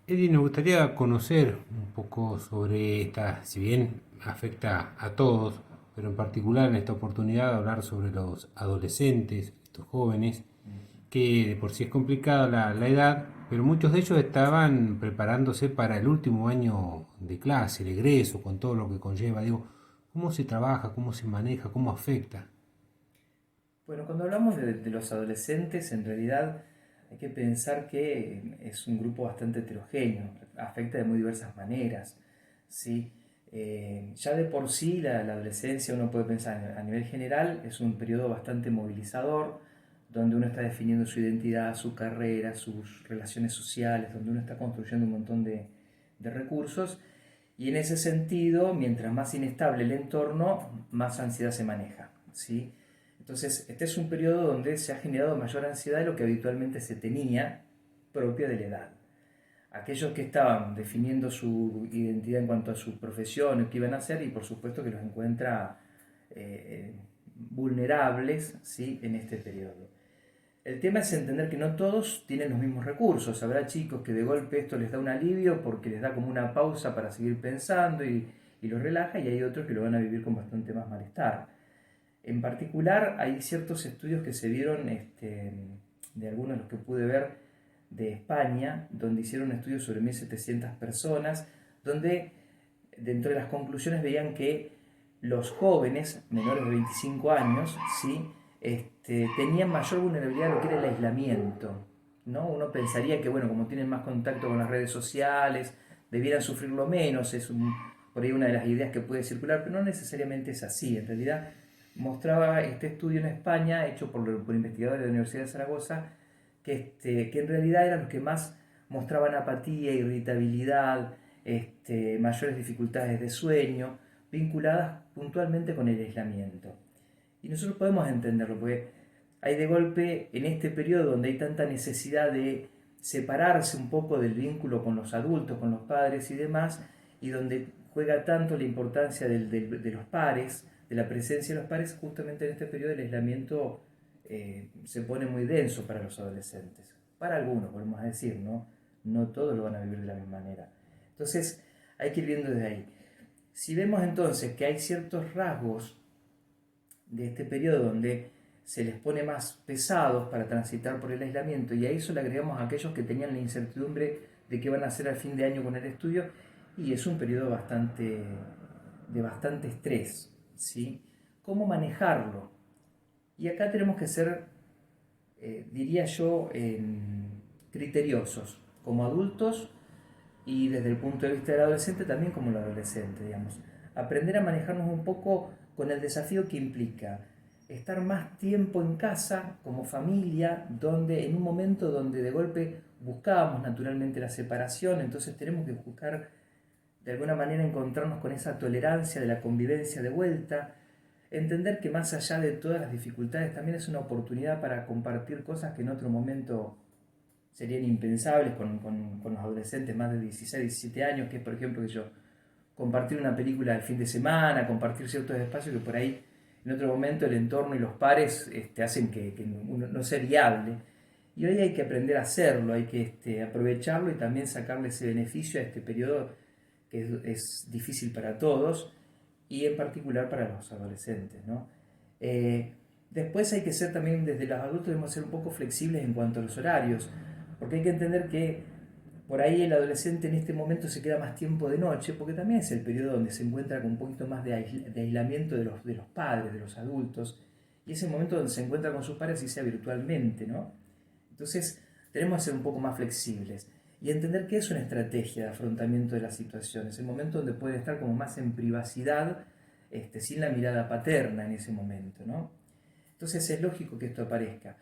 Eddie, nos gustaría conocer un poco sobre esta, si bien afecta a todos, pero en particular en esta oportunidad hablar sobre los adolescentes, estos jóvenes, que de por sí es complicada la edad, pero muchos de ellos estaban preparándose para el último año de clase, el egreso, con todo lo que conlleva. Digo, ¿cómo se trabaja, cómo se maneja, cómo afecta? Bueno, cuando hablamos de los adolescentes, en realidad hay que pensar que es un grupo bastante heterogéneo, afecta de muy diversas maneras, ¿sí? Ya de por sí la adolescencia, uno puede pensar a nivel general, es un periodo bastante movilizador, donde uno está definiendo su identidad, su carrera, sus relaciones sociales, donde uno está construyendo un montón de recursos, y en ese sentido, mientras más inestable el entorno, más ansiedad se maneja, ¿sí? Entonces, este es un periodo donde se ha generado mayor ansiedad de lo que habitualmente se tenía propia de la edad. Aquellos que estaban definiendo su identidad en cuanto a su profesión o qué iban a hacer, y por supuesto que los encuentra vulnerables, ¿sí?, en este periodo. El tema es entender que no todos tienen los mismos recursos. Habrá chicos que de golpe esto les da un alivio porque les da como una pausa para seguir pensando y los relaja, y hay otros que lo van a vivir con bastante más malestar. En particular, hay ciertos estudios que se vieron, de algunos de los que pude ver, de España, donde hicieron un estudio sobre 1.700 personas, donde dentro de las conclusiones veían que los jóvenes menores de 25 años, ¿sí?, tenían mayor vulnerabilidad a lo que era el aislamiento, ¿no? Uno pensaría que, bueno, como tienen más contacto con las redes sociales, debieran sufrirlo menos, por ahí una de las ideas que puede circular, pero no necesariamente es así. En realidad, mostraba este estudio en España, hecho por investigadores de la Universidad de Zaragoza, que en realidad eran los que más mostraban apatía, irritabilidad, mayores dificultades de sueño, vinculadas puntualmente con el aislamiento. Y nosotros podemos entenderlo, porque hay de golpe, en este periodo donde hay tanta necesidad de separarse un poco del vínculo con los adultos, con los padres y demás, y donde juega tanto la importancia de los pares, de la presencia de los pares, justamente en este periodo el aislamiento se pone muy denso para los adolescentes. Para algunos, podemos decir, ¿no? No todos lo van a vivir de la misma manera. Entonces, hay que ir viendo desde ahí. Si vemos entonces que hay ciertos rasgos de este periodo donde se les pone más pesados para transitar por el aislamiento, y a eso le agregamos a aquellos que tenían la incertidumbre de qué van a hacer al fin de año con el estudio, y es un periodo de bastante estrés, ¿sí? ¿Cómo manejarlo? Y acá tenemos que ser, diría yo, criteriosos, como adultos y desde el punto de vista del adolescente también como el adolescente, digamos. Aprender a manejarnos un poco con el desafío que implica estar más tiempo en casa como familia, donde en un momento donde de golpe buscábamos naturalmente la separación, entonces tenemos que buscar de alguna manera encontrarnos con esa tolerancia de la convivencia de vuelta, entender que más allá de todas las dificultades también es una oportunidad para compartir cosas que en otro momento serían impensables con los adolescentes más de 16, 17 años, que es por ejemplo que yo compartir una película el fin de semana, compartir ciertos espacios que por ahí en otro momento el entorno y los pares hacen que uno no sea viable. Y hoy hay que aprender a hacerlo, hay que aprovecharlo y también sacarle ese beneficio a este periodo que es difícil para todos y en particular para los adolescentes, ¿no? Eh, Después hay que ser también, desde los adultos debemos ser un poco flexibles en cuanto a los horarios, porque hay que entender que por ahí el adolescente en este momento se queda más tiempo de noche, porque también es el periodo donde se encuentra con un poquito más de aislamiento de los padres, de los adultos, y es el momento donde se encuentra con sus padres y sea virtualmente, ¿no? Entonces tenemos que ser un poco más flexibles y entender que es una estrategia de afrontamiento de las situaciones, el momento donde pueden estar como más en privacidad, sin la mirada paterna en ese momento, ¿no? Entonces es lógico que esto aparezca.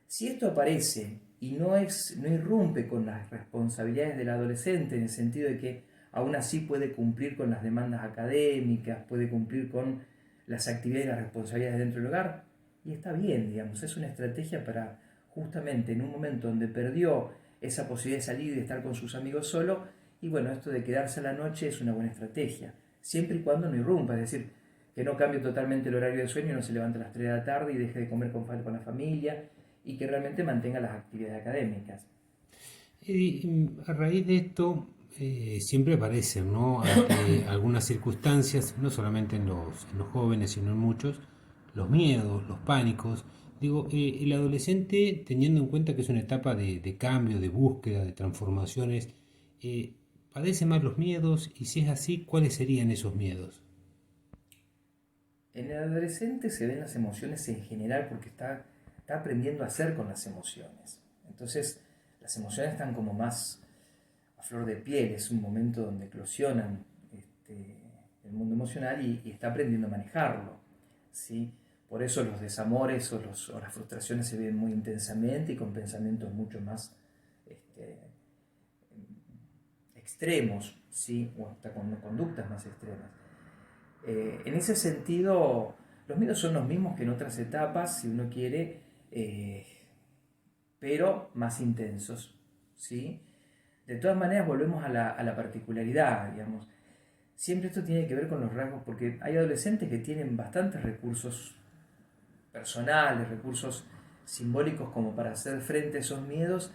Si esto aparece y no irrumpe con las responsabilidades del adolescente, en el sentido de que aún así puede cumplir con las demandas académicas, puede cumplir con las actividades y las responsabilidades dentro del hogar, y está bien, digamos, es una estrategia para justamente en un momento donde perdió esa posibilidad de salir y de estar con sus amigos solo, y bueno, esto de quedarse a la noche es una buena estrategia, siempre y cuando no irrumpa, es decir, que no cambie totalmente el horario de sueño, no se levante a las 3 de la tarde y deje de comer con la familia, y que realmente mantenga las actividades académicas. A raíz de esto siempre aparecen, ¿no? Algunas circunstancias, no solamente en los jóvenes, sino en muchos, los miedos, los pánicos. Digo, el adolescente, teniendo en cuenta que es una etapa de cambio, de búsqueda, de transformaciones, eh, ¿padece más los miedos? Y si es así, ¿cuáles serían esos miedos? En el adolescente se ven las emociones en general porque está aprendiendo a hacer con las emociones. Entonces, las emociones están como más a flor de piel, es un momento donde eclosionan el mundo emocional y está aprendiendo a manejarlo. ¿Sí? Por eso los desamores o las frustraciones se ven muy intensamente y con pensamientos mucho más este, extremos, ¿sí? O hasta con conductas más extremas. En ese sentido, los miedos son los mismos que en otras etapas, si uno quiere, eh, pero más intensos. ¿Sí? De todas maneras, volvemos a la particularidad, digamos. Siempre esto tiene que ver con los rasgos, porque hay adolescentes que tienen bastantes recursos personales, recursos simbólicos como para hacer frente a esos miedos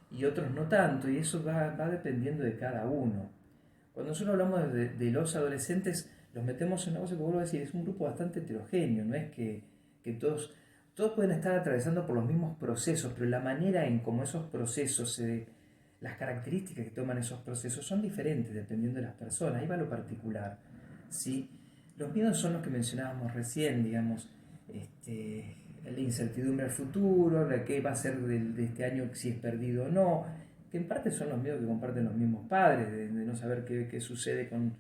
y otros no tanto, y eso va dependiendo de cada uno. Cuando nosotros hablamos de los adolescentes, los metemos en una cosa que vuelvo a decir, es un grupo bastante heterogéneo, no es que todos pueden estar atravesando por los mismos procesos, pero la manera en cómo esos procesos, las características que toman esos procesos son diferentes dependiendo de las personas, ahí va lo particular. ¿Sí? Los miedos son los que mencionábamos recién, digamos, la incertidumbre al futuro, la que va a ser de este año si es perdido o no, que en parte son los miedos que comparten los mismos padres, de no saber qué sucede con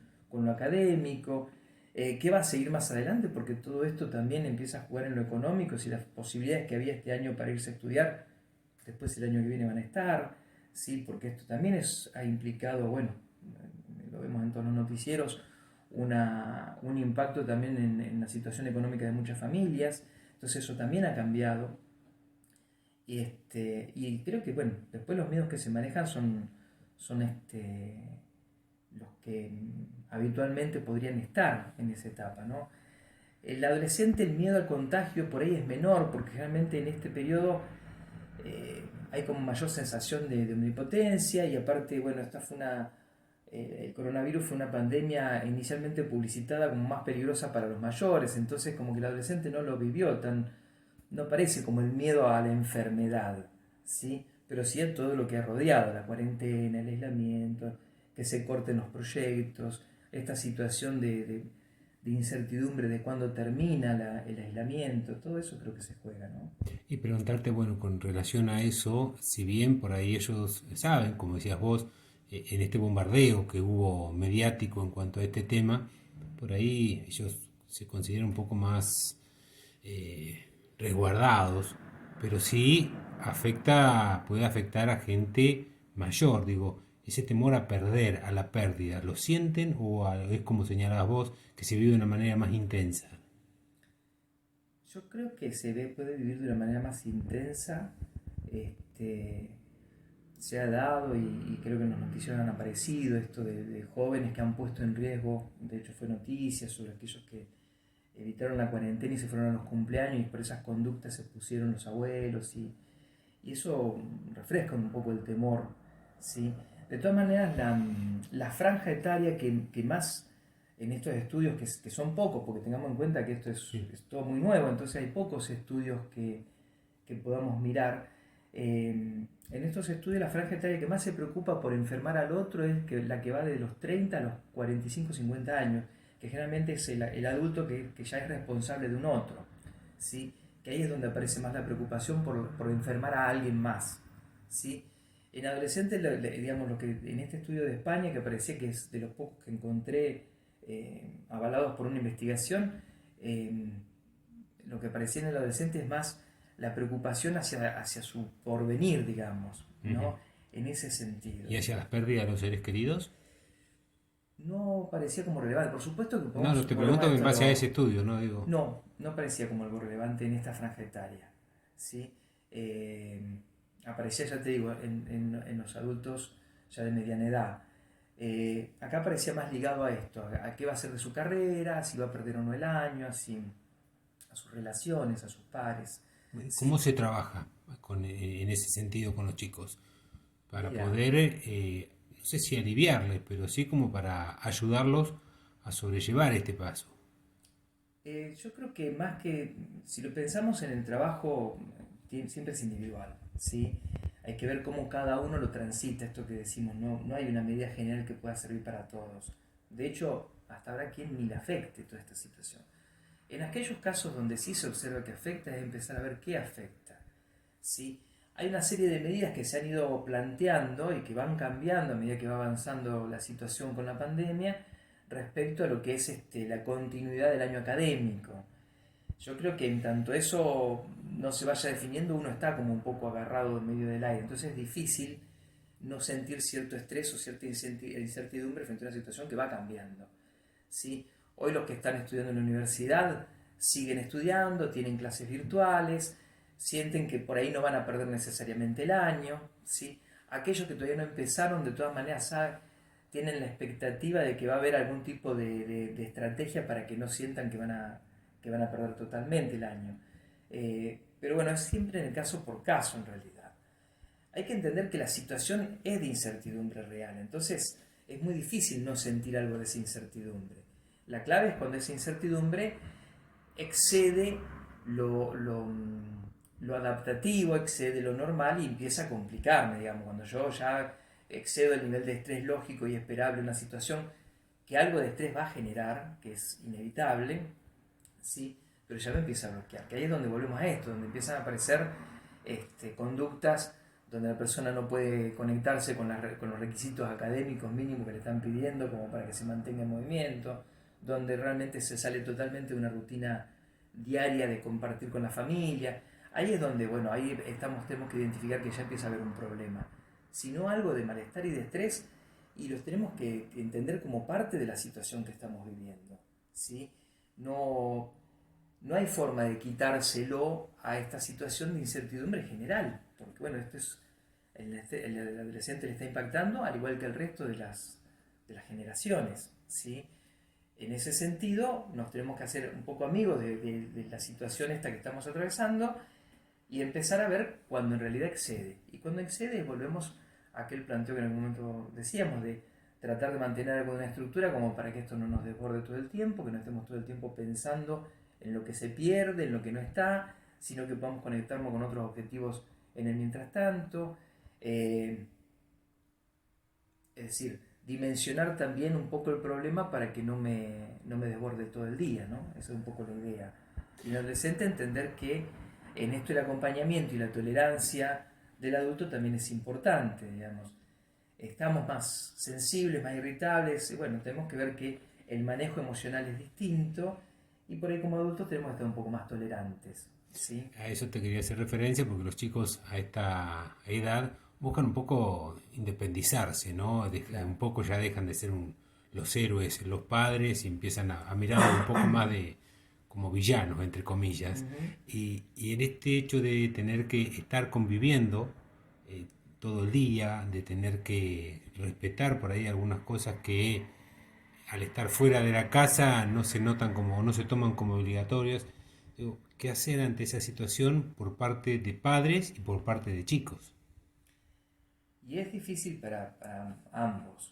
lo académico, qué va a seguir más adelante, porque todo esto también empieza a jugar en lo económico, si las posibilidades que había este año para irse a estudiar, después el año que viene van a estar, ¿sí? Porque esto también ha implicado, bueno, lo vemos en todos los noticieros, un impacto también en la situación económica de muchas familias, entonces eso también ha cambiado. Y creo que, bueno, después los miedos que se manejan son los que habitualmente podrían estar en esa etapa, ¿no? El adolescente, el miedo al contagio por ahí es menor, porque generalmente en este periodo hay como mayor sensación de omnipotencia y aparte, bueno, el coronavirus fue una pandemia inicialmente publicitada como más peligrosa para los mayores, entonces como que el adolescente no lo vivió no parece como el miedo a la enfermedad, ¿sí? Pero sí a todo lo que ha rodeado, la cuarentena, el aislamiento, que se corten los proyectos, esta situación de incertidumbre de cuándo termina el aislamiento, todo eso creo que se juega, ¿no? Y preguntarte, bueno, con relación a eso, si bien por ahí ellos saben, como decías vos, en este bombardeo que hubo mediático en cuanto a este tema, por ahí ellos se consideran un poco más eh, resguardados, pero sí puede afectar a gente mayor, digo, ese temor a perder, a la pérdida, ¿lo sienten es como señalabas vos, que se vive de una manera más intensa? Yo creo que puede vivir de una manera más intensa, este, se ha dado y creo que en los noticieros han aparecido esto de jóvenes que han puesto en riesgo, de hecho fue noticia sobre aquellos que evitaron la cuarentena y se fueron a los cumpleaños y por esas conductas se pusieron los abuelos y eso refresca un poco el temor, ¿sí? De todas maneras, la franja etaria que más en estos estudios, que son pocos, porque tengamos en cuenta que esto Sí. es todo muy nuevo, entonces hay pocos estudios que podamos mirar. En estos estudios la franja etaria que más se preocupa por enfermar al otro es la que va de los 30 a los 45-50 años, que generalmente es el adulto que ya es responsable de un otro, ¿sí? Que ahí es donde aparece más la preocupación por enfermar a alguien más, ¿sí? En adolescentes, digamos, lo que en este estudio de España, que parecía que es de los pocos que encontré avalados por una investigación, eh, lo que parecía en el adolescente es más la preocupación hacia su porvenir, digamos, Ujú. ¿no? En ese sentido. ¿Y hacia las pérdidas de los seres queridos? No parecía como relevante. Por supuesto que No, no, te volvemos a pregunto en esto, base a ese estudio, ¿no? Digo. no parecía como algo relevante en esta franja etaria, ¿sí? Eh, Aparecía, ya te digo, en los adultos ya de mediana edad. Acá parecía más ligado a esto, a qué va a hacer de su carrera, si va a perder o no el año, a sus relaciones, a sus pares. ¿Cómo ¿Sí? se trabaja en ese sentido con los chicos? para Mira, poder, no sé si aliviarles, pero sí como para ayudarlos a sobrellevar este paso. yo creo que más que, si lo pensamos en el trabajo, siempre es individual, ¿sí? Hay que ver cómo cada uno lo transita, esto que decimos, no hay una medida general que pueda servir para todos. De hecho, hasta habrá quien ni le afecte toda esta situación. En aquellos casos donde sí se observa que afecta, es empezar a ver qué afecta, ¿sí? Hay una serie de medidas que se han ido planteando y que van cambiando a medida que va avanzando la situación con la pandemia respecto a lo que es la continuidad del año académico. Yo creo que en tanto eso no se vaya definiendo, uno está como un poco agarrado en medio del aire. Entonces es difícil no sentir cierto estrés o cierta incertidumbre frente a una situación que va cambiando. ¿Sí? Hoy los que están estudiando en la universidad siguen estudiando, tienen clases virtuales, sienten que por ahí no van a perder necesariamente el año. ¿Sí? Aquellos que todavía no empezaron, de todas maneras, tienen la expectativa de que va a haber algún tipo de estrategia para que no sientan que van a perder totalmente el año. Pero bueno, es siempre en el caso por caso en realidad. Hay que entender que la situación es de incertidumbre real, entonces es muy difícil no sentir algo de esa incertidumbre. La clave es cuando esa incertidumbre excede lo adaptativo, excede lo normal y empieza a complicarme, digamos, cuando yo ya excedo el nivel de estrés lógico y esperable en una situación que algo de estrés va a generar, que es inevitable, ¿sí? Pero ya me empieza a bloquear, que ahí es donde volvemos a esto, donde empiezan a aparecer conductas donde la persona no puede conectarse con los requisitos académicos mínimos que le están pidiendo como para que se mantenga en movimiento, donde realmente se sale totalmente de una rutina diaria de compartir con la familia. Ahí es donde, bueno, ahí tenemos que identificar que ya empieza a haber un problema. Si no algo de malestar y de estrés, y los tenemos que entender como parte de la situación que estamos viviendo, ¿sí? No, no hay forma de quitárselo a esta situación de incertidumbre general, porque bueno, el adolescente le está impactando al igual que el resto de las generaciones, ¿sí? En ese sentido, nos tenemos que hacer un poco amigos de la situación esta que estamos atravesando y empezar a ver cuando en realidad excede. Y cuando excede, volvemos a aquel planteo que en algún momento decíamos, de tratar de mantener alguna estructura como para que esto no nos desborde todo el tiempo, que no estemos todo el tiempo pensando en lo que se pierde, en lo que no está, sino que podamos conectarnos con otros objetivos en el mientras tanto. Es decir, dimensionar también un poco el problema para que no me desborde todo el día, ¿no? Esa es un poco la idea. Y el adolescente entender que en esto el acompañamiento y la tolerancia del adulto también es importante, digamos. Estamos más sensibles, más irritables, y bueno, tenemos que ver que el manejo emocional es distinto y por ahí como adultos tenemos que estar un poco más tolerantes, ¿sí? A eso te quería hacer referencia porque los chicos a esta edad buscan un poco independizarse, ¿no? Claro. Un poco ya dejan de ser los héroes, los padres y empiezan a mirarlos un poco más de como villanos, entre comillas. Ujú. Y en este hecho de tener que estar conviviendo eh, todo el día, de tener que respetar por ahí algunas cosas que al estar fuera de la casa no se notan como, no se toman como obligatorias. Digo, ¿qué hacer ante esa situación por parte de padres y por parte de chicos? Y es difícil para ambos.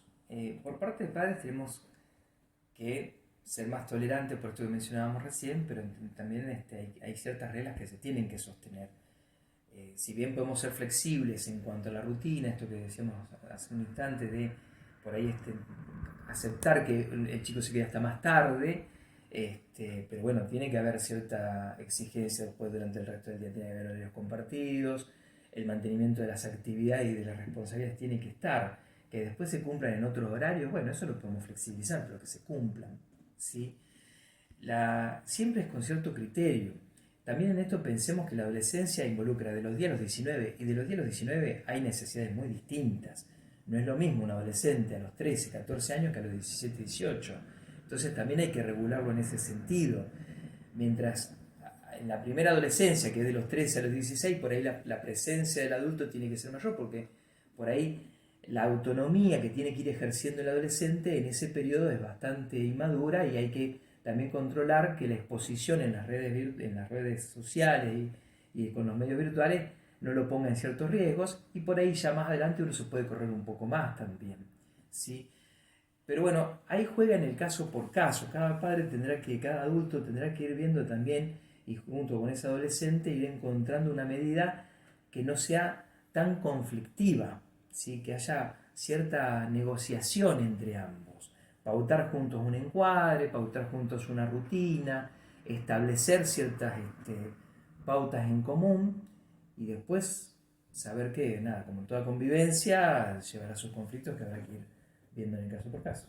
Por parte de padres tenemos que ser más tolerantes, por esto que mencionábamos recién, pero también hay ciertas reglas que se tienen que sostener. Si bien podemos ser flexibles en cuanto a la rutina, esto que decíamos hace un instante, de por ahí aceptar que el chico se queda hasta más tarde, pero bueno, tiene que haber cierta exigencia después durante el resto del día, tiene que haber horarios compartidos, el mantenimiento de las actividades y de las responsabilidades tiene que estar, que después se cumplan en otros horarios, bueno, eso lo podemos flexibilizar, pero que se cumplan, ¿sí? Siempre es con cierto criterio. También en esto pensemos que la adolescencia involucra de los 10 a los 19 y de los 10 a los 19 hay necesidades muy distintas. No es lo mismo un adolescente a los 13, 14 años que a los 17, 18. Entonces también hay que regularlo en ese sentido. Mientras en la primera adolescencia, que es de los 13 a los 16, por ahí la presencia del adulto tiene que ser mayor porque por ahí la autonomía que tiene que ir ejerciendo el adolescente en ese periodo es bastante inmadura y hay que también controlar que la exposición en las redes sociales y con los medios virtuales no lo ponga en ciertos riesgos, y por ahí ya más adelante uno se puede correr un poco más también, ¿sí? Pero bueno, ahí juega en el caso por caso. Cada padre cada adulto tendrá que ir viendo también, y junto con ese adolescente, ir encontrando una medida que no sea tan conflictiva, ¿sí? Que haya cierta negociación entre ambos. Pautar juntos un encuadre, pautar juntos una rutina, establecer ciertas pautas en común y después saber que, nada, como en toda convivencia, llevará sus conflictos que habrá que ir viendo en el caso por caso.